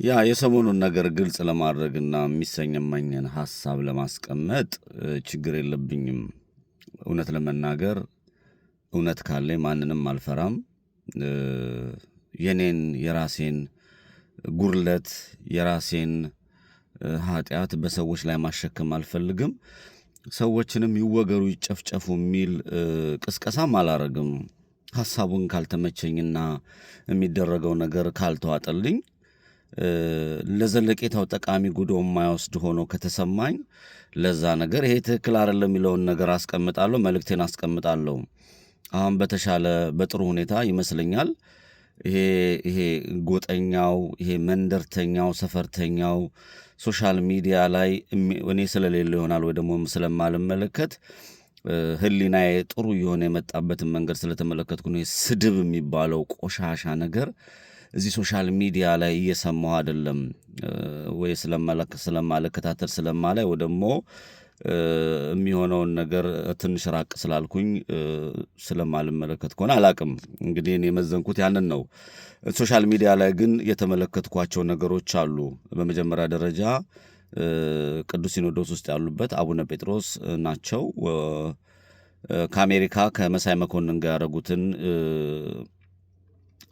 ያ የሰሞኑን ነገር ግልጽ ለማድረግና የሚሰማኝን ሐሳብ ለማስቀመጥ ችግር የለብኝም። እውነት ለመናገር እውነት ካለኝ ማንንም አልፈራም። የኔን የራሴን ጉድለት የራሴን ኃጢአት በሰዎች ላይ ማሸከም አልፈልግም። ሰዎችንም ይወገሩ ይጨፍጨፉ የሚል ቅስቀሳም አላረግም። ሐሳቡን ካልተመቸኝና የሚደረገው ነገር ካልተዋጠልኝ ለዘለቄታው ጠቃሚ ጉዶ የማይወስድ ሆኖ ከተሰማኝ ለዛ ነገር ይሄ ትክክል አይደለም የሚለውን ነገር አስቀምጣለሁ፣ መልእክቴን አስቀምጣለሁ። አሁን በተሻለ በጥሩ ሁኔታ ይመስለኛል ይሄ ጎጠኛው ይሄ መንደርተኛው ሰፈርተኛው ሶሻል ሚዲያ ላይ እኔ ስለሌለ ይሆናል ወይ ደግሞ ስለማልመለከት ህሊናዬ ጥሩ የሆነ የመጣበትን መንገድ ስለተመለከትኩ ነው። ስድብ የሚባለው ቆሻሻ ነገር እዚህ ሶሻል ሚዲያ ላይ እየሰማሁ አይደለም ወይ ስለማልከታተል ስለማላይ ወይ ደግሞ የሚሆነውን ነገር ትንሽ ራቅ ስላልኩኝ ስለማልመለከት ከሆነ አላቅም። እንግዲህ እኔ የመዘንኩት ያንን ነው። ሶሻል ሚዲያ ላይ ግን የተመለከትኳቸው ነገሮች አሉ። በመጀመሪያ ደረጃ ቅዱስ ሲኖዶስ ውስጥ ያሉበት አቡነ ጴጥሮስ ናቸው። ከአሜሪካ ከመሳይ መኮንን ጋር ያደረጉትን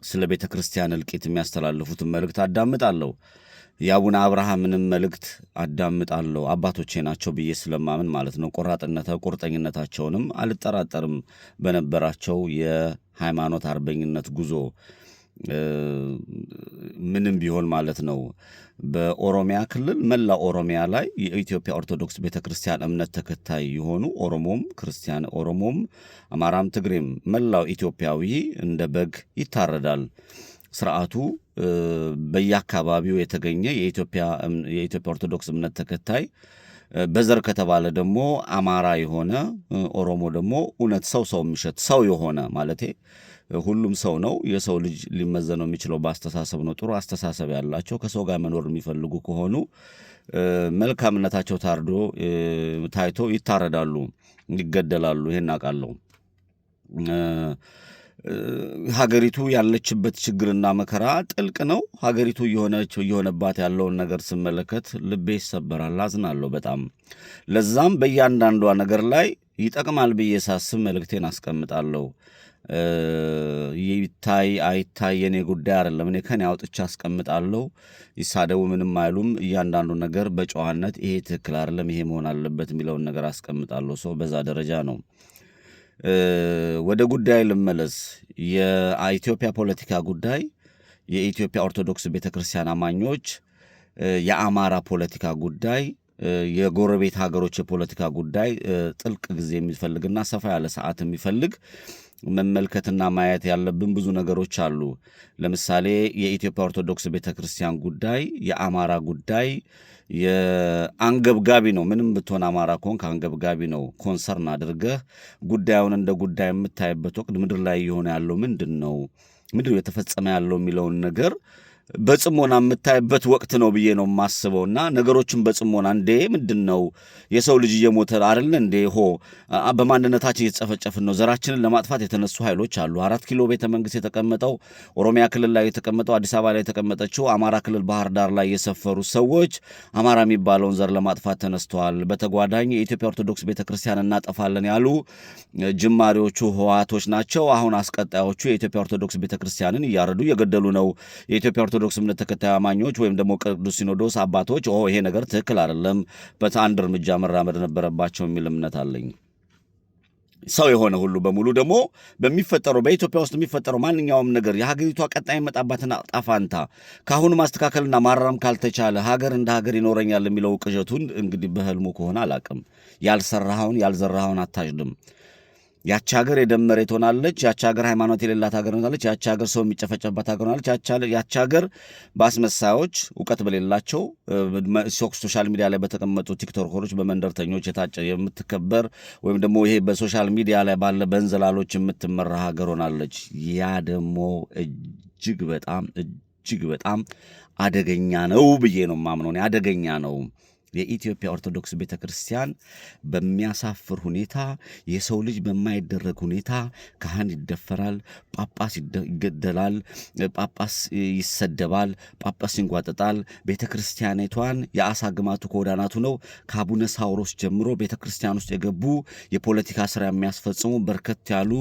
ስለ ቤተ ክርስቲያን እልቂት የሚያስተላልፉትን መልእክት አዳምጣለሁ። የአቡነ አብርሃምንም መልእክት አዳምጣለሁ። አባቶቼ ናቸው ብዬ ስለማምን ማለት ነው። ቁርጠኝነታቸውንም አልጠራጠርም። በነበራቸው የሃይማኖት አርበኝነት ጉዞ ምንም ቢሆን ማለት ነው። በኦሮሚያ ክልል መላ ኦሮሚያ ላይ የኢትዮጵያ ኦርቶዶክስ ቤተ ክርስቲያን እምነት ተከታይ የሆኑ ኦሮሞም ክርስቲያን ኦሮሞም አማራም ትግሬም መላው ኢትዮጵያዊ እንደ በግ ይታረዳል። ስርዓቱ በየአካባቢው የተገኘ የኢትዮጵያ ኦርቶዶክስ እምነት ተከታይ በዘር ከተባለ ደግሞ አማራ የሆነ ኦሮሞ ደግሞ እውነት ሰው የሚሸት ሰው የሆነ ማለቴ ሁሉም ሰው ነው። የሰው ልጅ ሊመዘነው የሚችለው በአስተሳሰብ ነው። ጥሩ አስተሳሰብ ያላቸው ከሰው ጋር መኖር የሚፈልጉ ከሆኑ መልካምነታቸው ታይቶ ይታረዳሉ፣ ይገደላሉ። ይሄን አውቃለሁ። ሀገሪቱ ያለችበት ችግርና መከራ ጥልቅ ነው። ሀገሪቱ እየሆነባት ያለውን ነገር ስመለከት ልቤ ይሰበራል፣ አዝናለሁ በጣም። ለዛም በእያንዳንዷ ነገር ላይ ይጠቅማል ብዬ ሳስብ መልእክቴን አስቀምጣለሁ። ይታይ አይታይ የኔ ጉዳይ አይደለም። እኔ ከኔ አውጥቼ አስቀምጣለሁ። ይሳደቡ ምንም አይሉም። እያንዳንዱ ነገር በጨዋነት ይሄ ትክክል አይደለም፣ ይሄ መሆን አለበት የሚለውን ነገር አስቀምጣለሁ። ሰው በዛ ደረጃ ነው። ወደ ጉዳይ ልመለስ። የኢትዮጵያ ፖለቲካ ጉዳይ፣ የኢትዮጵያ ኦርቶዶክስ ቤተክርስቲያን አማኞች፣ የአማራ ፖለቲካ ጉዳይ፣ የጎረቤት ሀገሮች የፖለቲካ ጉዳይ ጥልቅ ጊዜ የሚፈልግና ሰፋ ያለ ሰዓት የሚፈልግ መመልከትና ማየት ያለብን ብዙ ነገሮች አሉ። ለምሳሌ የኢትዮጵያ ኦርቶዶክስ ቤተክርስቲያን ጉዳይ፣ የአማራ ጉዳይ የአንገብጋቢ ነው። ምንም ብትሆን አማራ ከሆንክ አንገብጋቢ ነው። ኮንሰርን አድርገህ ጉዳዩን እንደ ጉዳይ የምታይበት ወቅት ምድር ላይ የሆነ ያለው ምንድን ነው የተፈጸመ ያለው የሚለውን ነገር በጽሞና የምታይበት ወቅት ነው ብዬ ነው የማስበውና ነገሮችን በጽሞና እንዴ ምንድን ነው የሰው ልጅ እየሞተ አይደል እንዴ በማንነታችን እየተጨፈጨፍን ነው። ዘራችንን ለማጥፋት የተነሱ ኃይሎች አሉ። 4 ኪሎ ቤተ መንግስት የተቀመጠው ኦሮሚያ ክልል ላይ የተቀመጠው አዲስ አበባ ላይ የተቀመጠችው አማራ ክልል ባህር ዳር ላይ የሰፈሩ ሰዎች አማራ የሚባለውን ዘር ለማጥፋት ተነስተዋል። በተጓዳኝ የኢትዮጵያ ኦርቶዶክስ ቤተክርስቲያን እናጠፋለን ያሉ ጅማሬዎቹ ህወሓቶች ናቸው። አሁን አስቀጣዮቹ የኢትዮጵያ ኦርቶዶክስ ቤተክርስቲያንን እያረዱ እየገደሉ ነው። የኢትዮጵያ ኦርቶዶክስ እምነት ተከታይ አማኞች ወይም ደግሞ ቅዱስ ሲኖዶስ አባቶች ይሄ ነገር ትክክል አይደለም፣ በአንድ እርምጃ መራመድ ነበረባቸው የሚል እምነት አለኝ። ሰው የሆነ ሁሉ በሙሉ ደግሞ በሚፈጠረው በኢትዮጵያ ውስጥ የሚፈጠረው ማንኛውም ነገር የሀገሪቷ ቀጣይ መጣባትና ጣፋንታ ካሁኑ ማስተካከልና ማራም ካልተቻለ ሀገር እንደ ሀገር ይኖረኛል የሚለው ቅዠቱን እንግዲህ በህልሙ ከሆነ አላቅም። ያልዘራኸውን አታጭድም። ያች ሀገር የደም መሬት ሆናለች። ያች ሀገር ሃይማኖት የሌላት ሀገር ሆናለች። ያች ሀገር ሰው የሚጨፈጨፍባት ሀገር ሆናለች። ያች ሀገር በአስመሳዮች እውቀት በሌላቸው ሶሻል ሚዲያ ላይ በተቀመጡ ቲክቶከሮች በመንደርተኞች የምትከበር ወይም ደግሞ ይሄ በሶሻል ሚዲያ ላይ ባለ በእንዝላሎች የምትመራ ሀገር ሆናለች። ያ ደግሞ እጅግ በጣም አደገኛ ነው ብዬ ነው የማምነው። አደገኛ ነው። የኢትዮጵያ ኦርቶዶክስ ቤተክርስቲያን በሚያሳፍር ሁኔታ የሰው ልጅ በማይደረግ ሁኔታ ካህን ይደፈራል፣ ጳጳስ ይገደላል፣ ጳጳስ ይሰደባል፣ ጳጳስ ይንጓጠጣል። ቤተክርስቲያኒቷን የአሳ ግማቱ ከወዳናቱ ነው። ከአቡነ ሳውሮስ ጀምሮ ቤተክርስቲያን ውስጥ የገቡ የፖለቲካ ስራ የሚያስፈጽሙ በርከት ያሉ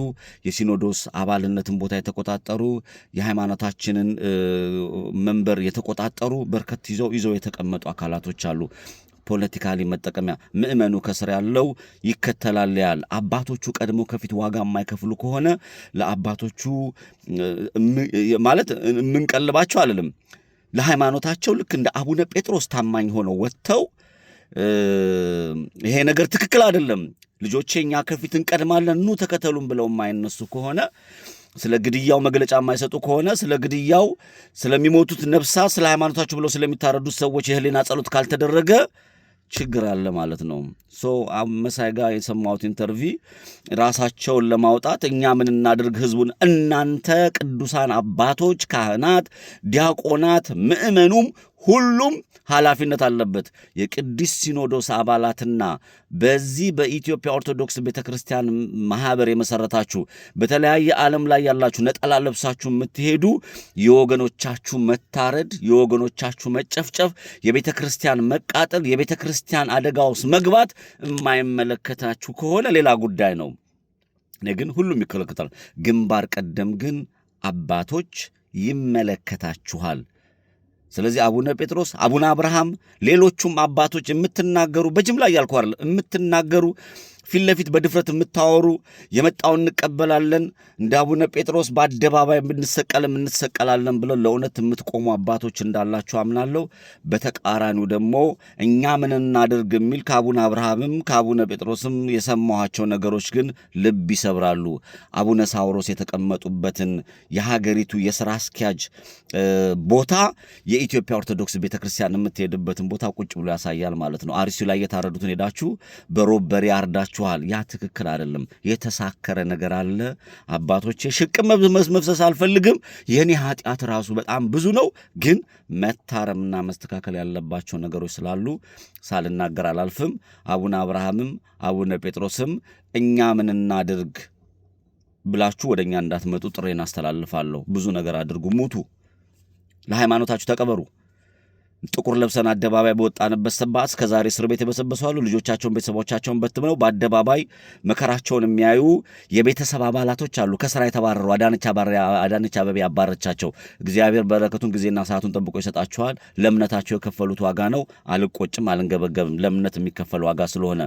የሲኖዶስ አባልነትን ቦታ የተቆጣጠሩ የሃይማኖታችንን መንበር የተቆጣጠሩ በርከት ይዘው የተቀመጡ አካላቶች አሉ። ፖለቲካሊ መጠቀሚያ ምእመኑ ከስር ያለው ይከተላል ያል አባቶቹ ቀድሞ ከፊት ዋጋ የማይከፍሉ ከሆነ ለአባቶቹ ማለት የምንቀልባቸው አይደለም። ለሃይማኖታቸው ልክ እንደ አቡነ ጴጥሮስ ታማኝ ሆነው ወጥተው ይሄ ነገር ትክክል አይደለም፣ ልጆቼ እኛ ከፊት እንቀድማለን ኑ ተከተሉም ብለው የማይነሱ ከሆነ ስለ ግድያው መግለጫ የማይሰጡ ከሆነ ስለ ግድያው ስለሚሞቱት ነፍሳት ስለ ሃይማኖታቸው ብለው ስለሚታረዱት ሰዎች የህሊና ጸሎት ካልተደረገ ችግር አለ ማለት ነው። መሳይ ጋር የሰማሁት ኢንተርቪ ራሳቸውን ለማውጣት እኛ ምን እናድርግ ህዝቡን፣ እናንተ ቅዱሳን አባቶች፣ ካህናት፣ ዲያቆናት፣ ምእመኑም ሁሉም ኃላፊነት አለበት። የቅዱስ ሲኖዶስ አባላትና በዚህ በኢትዮጵያ ኦርቶዶክስ ቤተክርስቲያን ማህበር የመሰረታችሁ በተለያየ ዓለም ላይ ያላችሁ ነጠላ ለብሳችሁ የምትሄዱ የወገኖቻችሁ መታረድ፣ የወገኖቻችሁ መጨፍጨፍ፣ የቤተክርስቲያን መቃጠል፣ የቤተክርስቲያን አደጋ ውስጥ መግባት የማይመለከታችሁ ከሆነ ሌላ ጉዳይ ነው። እኔ ግን ሁሉም ይከለከታል። ግንባር ቀደም ግን አባቶች ይመለከታችኋል። ስለዚህ አቡነ ጴጥሮስ፣ አቡነ አብርሃም፣ ሌሎቹም አባቶች የምትናገሩ በጅምላ እያልኩ አይደል፣ የምትናገሩ ፊት ለፊት በድፍረት የምታወሩ የመጣውን እንቀበላለን እንደ አቡነ ጴጥሮስ በአደባባይ ብንሰቀልም እንሰቀላለን ብለው ለእውነት የምትቆሙ አባቶች እንዳላችሁ አምናለሁ። በተቃራኒው ደግሞ እኛ ምን እናድርግ የሚል ከአቡነ አብርሃምም ከአቡነ ጴጥሮስም የሰማኋቸው ነገሮች ግን ልብ ይሰብራሉ። አቡነ ሳውሮስ የተቀመጡበትን የሀገሪቱ የሥራ አስኪያጅ ቦታ የኢትዮጵያ ኦርቶዶክስ ቤተክርስቲያን የምትሄድበትን ቦታ ቁጭ ብሎ ያሳያል ማለት ነው። አርሲው ላይ የታረዱትን ሄዳችሁ በሮብ በሬ አርዳችሁ ያ ትክክል አይደለም። የተሳከረ ነገር አለ አባቶቼ። ሽቅም መፍሰስ አልፈልግም። የኔ ኃጢአት ራሱ በጣም ብዙ ነው። ግን መታረምና መስተካከል ያለባቸው ነገሮች ስላሉ ሳልናገር አላልፍም። አቡነ አብርሃምም አቡነ ጴጥሮስም እኛ ምን እናድርግ ብላችሁ ወደኛ እንዳትመጡ ጥሬን አስተላልፋለሁ። ብዙ ነገር አድርጉ፣ ሙቱ፣ ለሃይማኖታችሁ ተቀበሩ። ጥቁር ለብሰን አደባባይ በወጣንበት ሰዓት እስከ ዛሬ እስር ቤት የበሰበሰዋሉ። ልጆቻቸውን ቤተሰቦቻቸውን በትምነው በአደባባይ መከራቸውን የሚያዩ የቤተሰብ አባላቶች አሉ። ከስራ የተባረሩ አዳነች አበቤ ያባረቻቸው። እግዚአብሔር በረከቱን ጊዜና ሰዓቱን ጠብቆ ይሰጣቸዋል። ለእምነታቸው የከፈሉት ዋጋ ነው። አልቆጭም፣ አልንገበገብም። ለእምነት የሚከፈል ዋጋ ስለሆነ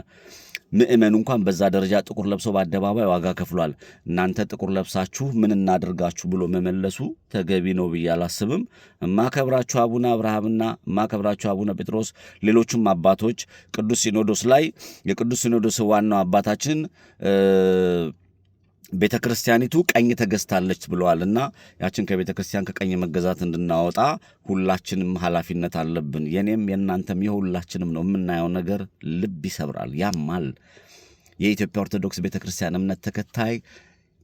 ምእመኑ እንኳን በዛ ደረጃ ጥቁር ለብሶ በአደባባይ ዋጋ ከፍሏል። እናንተ ጥቁር ለብሳችሁ ምን እናድርጋችሁ ብሎ መመለሱ ተገቢ ነው ብዬ አላስብም። እማከብራችሁ አቡነ አብርሃምና እማከብራችሁ አቡነ ጴጥሮስ፣ ሌሎቹም አባቶች ቅዱስ ሲኖዶስ ላይ የቅዱስ ሲኖዶስ ዋናው አባታችን ቤተ ክርስቲያኒቱ ቀኝ ተገዝታለች ብለዋልና ያችን ከቤተ ክርስቲያን ከቀኝ መገዛት እንድናወጣ ሁላችንም ኃላፊነት አለብን። የኔም የእናንተም የሁላችንም ነው። የምናየው ነገር ልብ ይሰብራል፣ ያማል። የኢትዮጵያ ኦርቶዶክስ ቤተ ክርስቲያን እምነት ተከታይ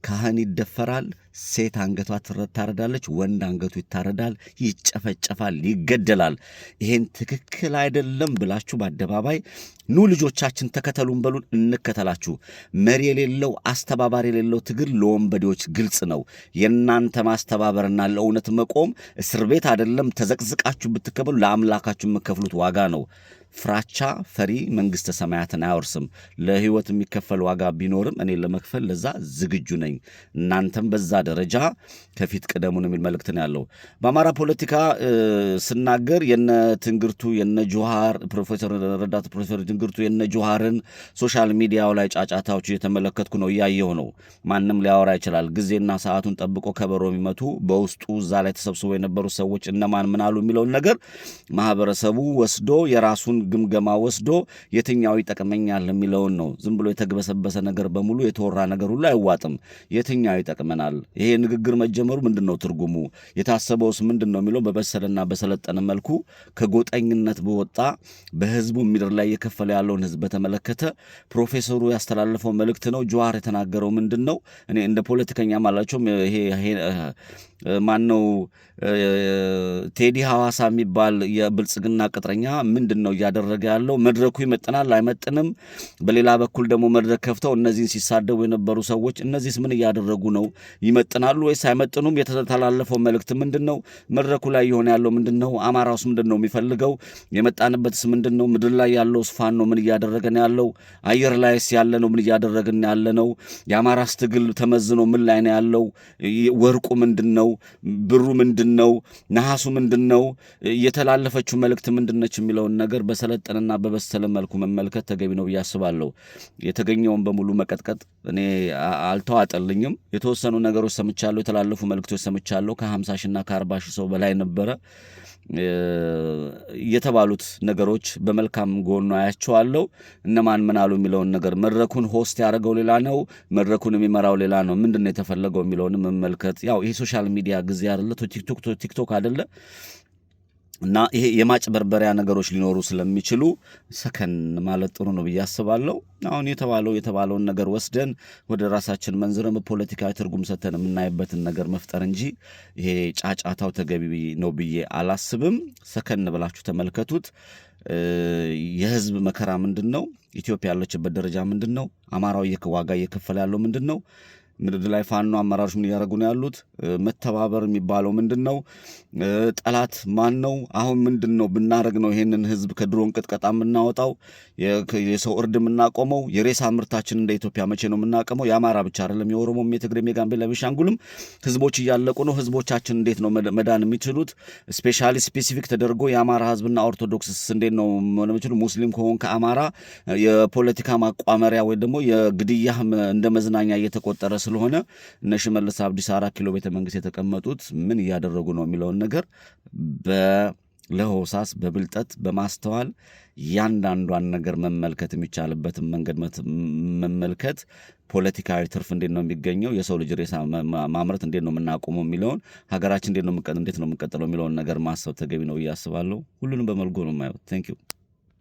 ካህን ይደፈራል፣ ሴት አንገቷ ትታረዳለች፣ ወንድ አንገቱ ይታረዳል፣ ይጨፈጨፋል፣ ይገደላል። ይሄን ትክክል አይደለም ብላችሁ በአደባባይ ኑ ልጆቻችን ተከተሉን በሉን፣ እንከተላችሁ። መሪ የሌለው አስተባባሪ የሌለው ትግል ለወንበዴዎች ግልጽ ነው። የእናንተ ማስተባበርና ለእውነት መቆም እስር ቤት አይደለም። ተዘቅዝቃችሁ ብትከበሉ ለአምላካችሁ የምከፍሉት ዋጋ ነው። ፍራቻ ፈሪ መንግሥተ ሰማያትን አያወርስም። ለሕይወት የሚከፈል ዋጋ ቢኖርም እኔ ለመክፈል ለዛ ዝግጁ ነኝ። እናንተም በዛ ደረጃ ከፊት ቅደሙን የሚል መልእክት ነው ያለው። በአማራ ፖለቲካ ስናገር የነ ትንግርቱ የነ ጆሃር ረዳት ፕሮፌሰር ትንግርቱ የነ ጆሃርን ሶሻል ሚዲያው ላይ ጫጫታዎች እየተመለከትኩ ነው፣ እያየሁ ነው። ማንም ሊያወራ ይችላል። ጊዜና ሰዓቱን ጠብቆ ከበሮ የሚመቱ በውስጡ እዛ ላይ ተሰብስቦ የነበሩ ሰዎች እነማን ምን አሉ የሚለውን ነገር ማህበረሰቡ ወስዶ የራሱን ግምገማ ወስዶ የትኛው ይጠቅመኛል የሚለውን ነው። ዝም ብሎ የተግበሰበሰ ነገር በሙሉ የተወራ ነገር ሁሉ አይዋጥም። የትኛው ይጠቅመናል? ይሄ ንግግር መጀመሩ ምንድነው ትርጉሙ? የታሰበውስ ምንድነው የሚለው በበሰለና በሰለጠነ መልኩ ከጎጠኝነት በወጣ በህዝቡ ምድር ላይ የከፈለ ያለውን ህዝብ በተመለከተ ፕሮፌሰሩ ያስተላለፈው መልእክት ነው። ጆሃር የተናገረው ምንድነው? እኔ እንደ ፖለቲከኛ ማላቸውም ይሄ ማነው ቴዲ ሐዋሳ የሚባል የብልጽግና ቅጥረኛ ምንድን ነው እያደረገ ያለው? መድረኩ ይመጥናል አይመጥንም? በሌላ በኩል ደግሞ መድረክ ከፍተው እነዚህን ሲሳደቡ የነበሩ ሰዎች እነዚህስ ምን እያደረጉ ነው? ይመጥናሉ ወይስ አይመጥኑም? የተተላለፈው መልእክት ምንድን ነው? መድረኩ ላይ የሆነ ያለው ምንድን ነው? አማራውስ ምንድን ነው የሚፈልገው? የመጣንበትስ ምንድን ነው? ምድር ላይ ያለው ፋኖ ምን እያደረገ ነው ያለው? አየር ላይስ ያለ ነው ምን እያደረግን ያለ ነው? የአማራስ ትግል ተመዝኖ ምን ላይ ነው ያለው? ወርቁ ምንድን ነው? ብሩ ምንድን ነው? ነሐሱ ምንድን ነው? የተላለፈችው መልእክት ምንድነች የሚለውን ነገር በሰለጠንና በበሰለ መልኩ መመልከት ተገቢ ነው ብዬ አስባለሁ። የተገኘውን በሙሉ መቀጥቀጥ እኔ አልተዋጠልኝም። የተወሰኑ ነገሮች ሰምቻለሁ፣ የተላለፉ መልእክቶች ሰምቻለሁ። ከ50 ሺና ከ40 ሺህ ሰው በላይ ነበረ። የተባሉት ነገሮች በመልካም ጎኑ አያቸዋለሁ። እነማን ምን አሉ የሚለውን ነገር መድረኩን ሆስት ያደረገው ሌላ ነው፣ መድረኩን የሚመራው ሌላ ነው። ምንድነው የተፈለገው የሚለውን መመልከት ያው ይሄ ሶሻል ሚዲያ ጊዜ አይደለ፣ ቲክቶክ አይደለ እና ይሄ የማጭበርበሪያ ነገሮች ሊኖሩ ስለሚችሉ ሰከን ማለት ጥሩ ነው ብዬ አስባለሁ። አሁን የተባለውን ነገር ወስደን ወደ ራሳችን መንዝረን በፖለቲካዊ ትርጉም ሰተን የምናይበትን ነገር መፍጠር እንጂ ይሄ ጫጫታው ተገቢ ነው ብዬ አላስብም። ሰከን ብላችሁ ተመልከቱት። የህዝብ መከራ ምንድን ነው? ኢትዮጵያ ያለችበት ደረጃ ምንድን ነው? አማራው ዋጋ እየከፈለ ያለው ምንድን ነው? ምድር ላይ ፋኖ አመራሮች ምን እያደረጉ ነው ያሉት? መተባበር የሚባለው ምንድን ነው? ጠላት ማን ነው? አሁን ምንድን ነው ብናደረግ ነው ይሄንን ህዝብ ከድሮን ቅጥቀጣ የምናወጣው? የሰው እርድ የምናቆመው? የሬሳ ምርታችን እንደ ኢትዮጵያ መቼ ነው የምናቆመው? የአማራ ብቻ አይደለም፣ የኦሮሞም፣ የትግሬም፣ የጋምቤላ፣ ቤኒሻንጉልም ህዝቦች እያለቁ ነው። ህዝቦቻችን እንዴት ነው መዳን የሚችሉት? ስፔሻሊ ስፔሲፊክ ተደርጎ የአማራ ህዝብና ኦርቶዶክስ እንዴት ነው መሆን የሚችሉ? ሙስሊም ከሆን ከአማራ የፖለቲካ ማቋመሪያ ወይ ደግሞ የግድያ እንደ መዝናኛ እየተቆጠረ ስለሆነ እነ ሽመልስ አብዲሳ 4 ኪሎ ቤተ መንግስት የተቀመጡት ምን እያደረጉ ነው የሚለውን ነገር ለሆሳስ በብልጠት በማስተዋል ያንዳንዷን ነገር መመልከት የሚቻልበትን መንገድ መመልከት፣ ፖለቲካዊ ትርፍ እንዴት ነው የሚገኘው፣ የሰው ልጅ ሬሳ ማምረት እንዴት ነው የምናቆመው የሚለውን፣ ሀገራችን እንዴት ነው የምንቀጥለው የሚለውን ነገር ማሰብ ተገቢ ነው ብዬ አስባለሁ። ሁሉንም በመልጎ ነው የማየው። ቴንክ ዩ